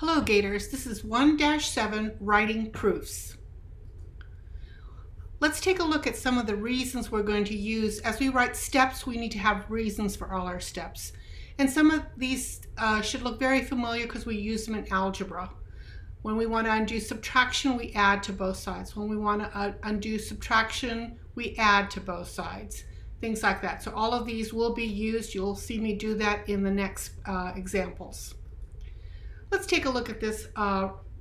Hello Gators, this is 1-7 writing proofs. Let's take a look at some of the reasons we're going to use. As we write steps, we need to have reasons for all our steps. And some of these should look very familiar because we use them in algebra. When we want to undo subtraction, we add to both sides. When we want to undo subtraction, we add to both sides. Things like that. So all of these will be used. You'll see me do that in the next examples. Let's take a look at this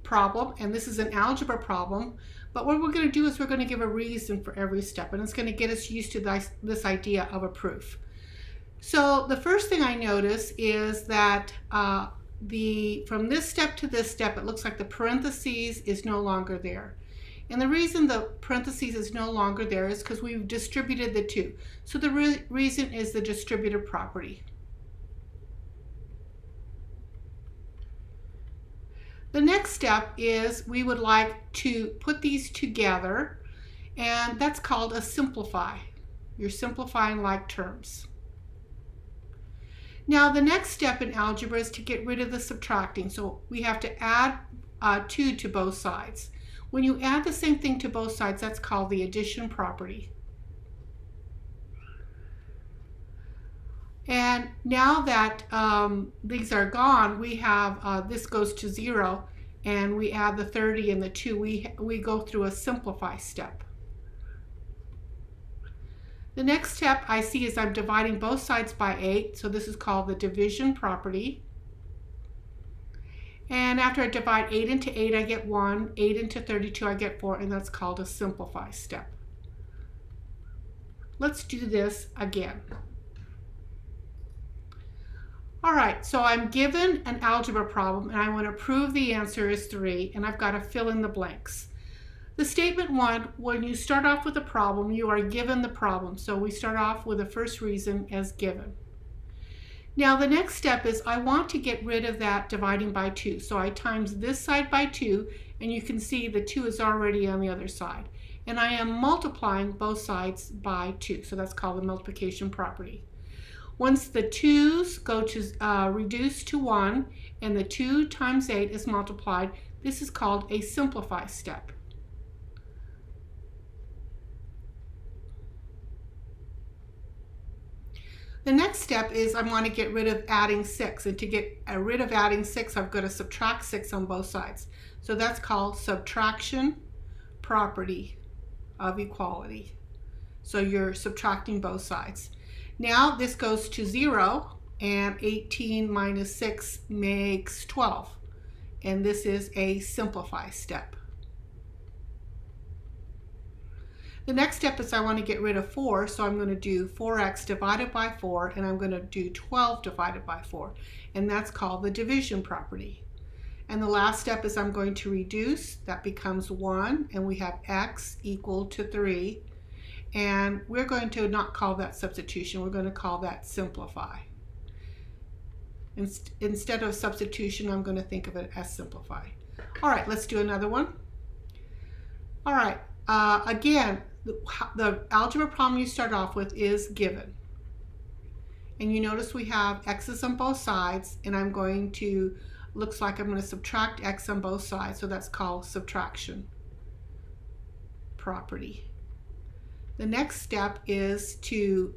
problem, and this is an algebra problem, but what we're going to do is we're going to give a reason for every step, and it's going to get us used to this idea of a proof. So the first thing I notice is that from this step to this step, it looks like the parentheses is no longer there. And the reason the parentheses is no longer there is because we've distributed the two. So the reason is the distributive property. The next step is we would like to put these together, and that's called a simplify. You're simplifying like terms. Now the next step in algebra is to get rid of the subtracting. So we have to add 2 to both sides. When you add the same thing to both sides, that's called the addition property. And now that these are gone, we have this goes to 0, and we add the 30 and the 2. We go through a simplify step. The next step I see is I'm dividing both sides by 8, so this is called the division property. And after I divide 8 into 8, I get 1, 8 into 32, I get 4, and that's called a simplify step. Let's do this again. All right, so I'm given an algebra problem and I want to prove the answer is 3, and I've got to fill in the blanks. The statement 1, when you start off with a problem, you are given the problem. So we start off with the first reason as given. Now the next step is I want to get rid of that dividing by 2. So I times this side by 2, and you can see the 2 is already on the other side. And I am multiplying both sides by 2. So that's called the multiplication property. Once the 2's go to reduce to 1 and the 2 times 8 is multiplied, this is called a simplify step. The next step is I want to get rid of adding 6, and to get rid of adding 6, I've got to subtract 6 on both sides. So that's called subtraction property of equality. So you're subtracting both sides. Now this goes to 0, and 18 minus 6 makes 12. And this is a simplify step. The next step is I want to get rid of 4, so I'm going to do 4x divided by 4, and I'm going to do 12 divided by 4. And that's called the division property. And the last step is I'm going to reduce. That becomes 1, and we have x equal to 3. And we're going to not call that substitution, we're going to call that simplify. Instead of substitution, I'm going to think of it as simplify. All right, let's do another one. All right, again, the algebra problem you start off with is given. And you notice we have x's on both sides, and I'm going to, looks like I'm going to subtract x on both sides, so that's called subtraction property. The next step is to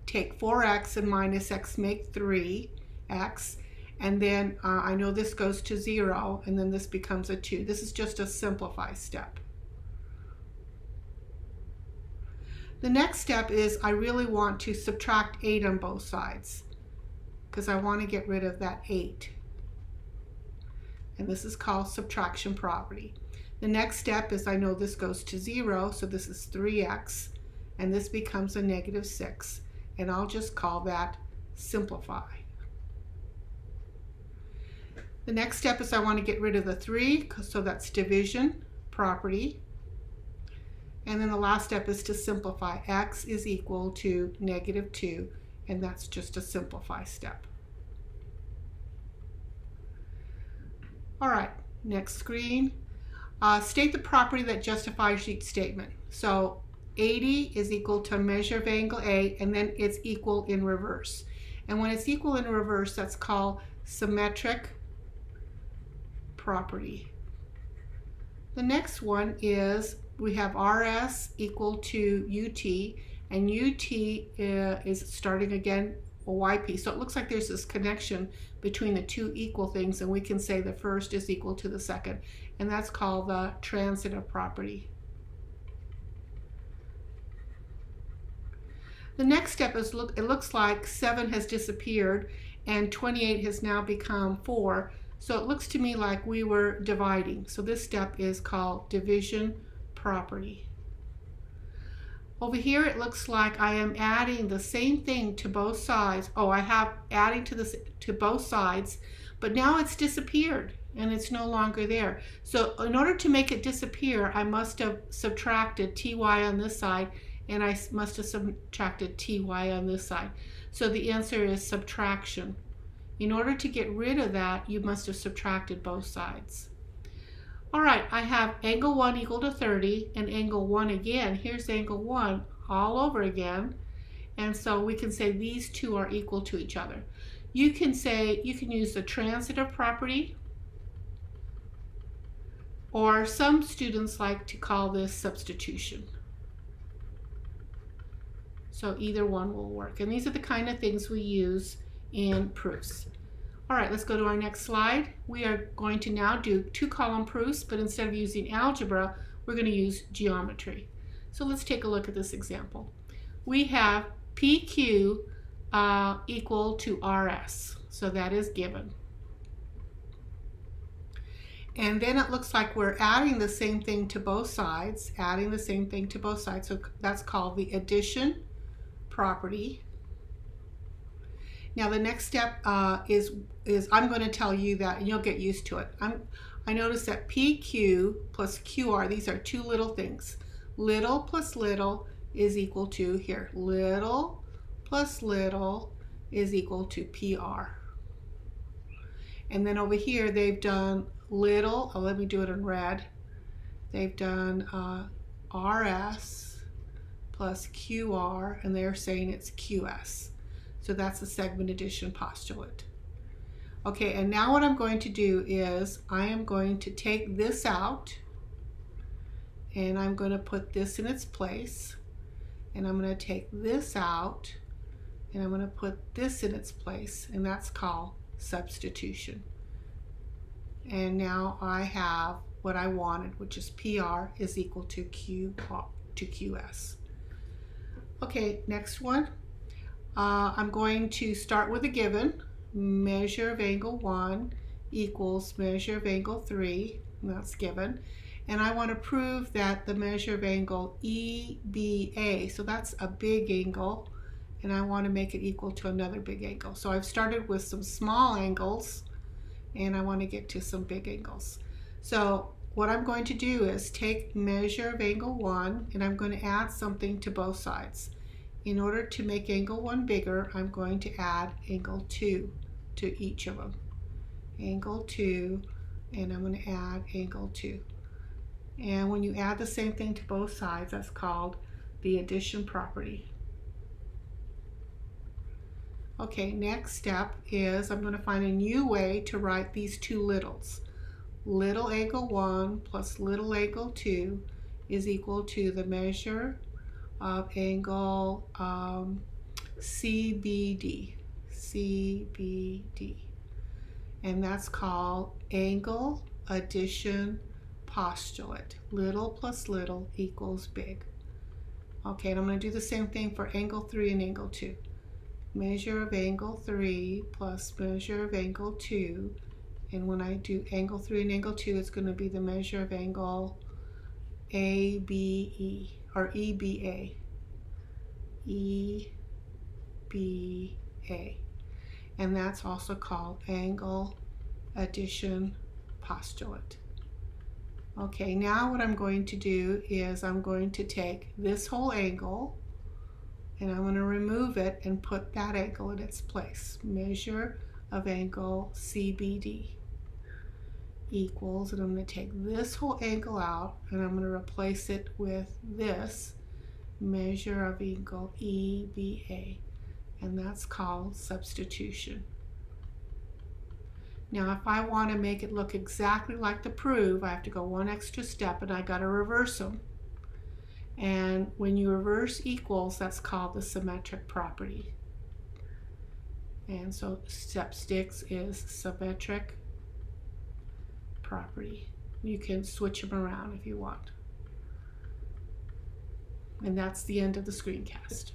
take 4x and minus x make 3x, and then I know this goes to 0, and then this becomes a 2. This is just a simplify step. The next step is I really want to subtract 8 on both sides because I want to get rid of that 8. And this is called subtraction property. The next step is I know this goes to 0, so this is 3x, and this becomes a negative 6, and I'll just call that simplify. The next step is I want to get rid of the 3, so that's division property. And then the last step is to simplify. X is equal to negative 2, and that's just a simplify step. All right, next screen. State the property that justifies each statement. So 80 is equal to measure of angle A, and then it's equal in reverse. And when it's equal in reverse, that's called symmetric property. The next one is we have RS equal to UT, and UT is starting again YP. So it looks like there's this connection between the two equal things, and we can say the first is equal to the second, and that's called the transitive property. The next step is it looks like 7 has disappeared and 28 has now become 4. So it looks to me like we were dividing. So this step is called division property. Over here it looks like I am adding the same thing to both sides. Oh, I have adding to both sides, but now it's disappeared and it's no longer there. So in order to make it disappear, I must have subtracted ty on this side, and I must have subtracted ty on this side. So the answer is subtraction. In order to get rid of that, you must have subtracted both sides. All right, I have angle 1 equal to 30 and angle 1 again. Here's angle 1 all over again. And so we can say these two are equal to each other. You can use the transitive property, or some students like to call this substitution. So either one will work. And these are the kind of things we use in proofs. All right, let's go to our next slide. We are going to now do 2-column proofs, but instead of using algebra, we're going to use geometry. So let's take a look at this example. We have PQ equal to RS. So that is given. And then it looks like we're adding the same thing to both sides, So that's called the addition property. Now the next step is I'm going to tell you that, and you'll get used to it. I notice that PQ plus QR, these are two little things. Little plus little is equal to, here, little plus little is equal to PR. And then over here they've done little, let me do it in red. They've done RS plus QR, and they're saying it's QS. So that's the segment addition postulate. Okay, and now what I'm going to do is I am going to take this out, and I'm going to put this in its place, and I'm going to take this out, and I'm going to put this in its place, and that's called substitution. And now I have what I wanted, which is PR is equal to QS. Okay, next one. I'm going to start with a given. Measure of angle 1 equals measure of angle 3, and that's given. And I want to prove that the measure of angle EBA, so that's a big angle, and I want to make it equal to another big angle. So I've started with some small angles, and I want to get to some big angles. So what I'm going to do is take measure of angle 1, and I'm going to add something to both sides. In order to make angle 1 bigger, I'm going to add angle 2 to each of them. Angle 2, and I'm going to add angle 2. And when you add the same thing to both sides, that's called the addition property. Okay, next step is I'm going to find a new way to write these two littles. Little angle 1 plus little angle 2 is equal to the measure of angle CBD, and that's called angle addition postulate. Little plus little equals big. Okay, and I'm going to do the same thing for angle 3 and angle 2. Measure of angle 3 plus measure of angle 2, and when I do angle 3 and angle 2, it's going to be the measure of angle ABE. Or EBA. And that's also called angle addition postulate. Okay, now what I'm going to do is I'm going to take this whole angle, and I'm going to remove it and put that angle in its place. Measure of angle CBD equals, and I'm going to take this whole angle out, and I'm going to replace it with this measure of angle EBA, and that's called substitution. Now if I want to make it look exactly like the prove, I have to go one extra step and I got to reverse them. And when you reverse equals, that's called the symmetric property. And so step 6 is symmetric property. You can switch them around if you want. And that's the end of the screencast.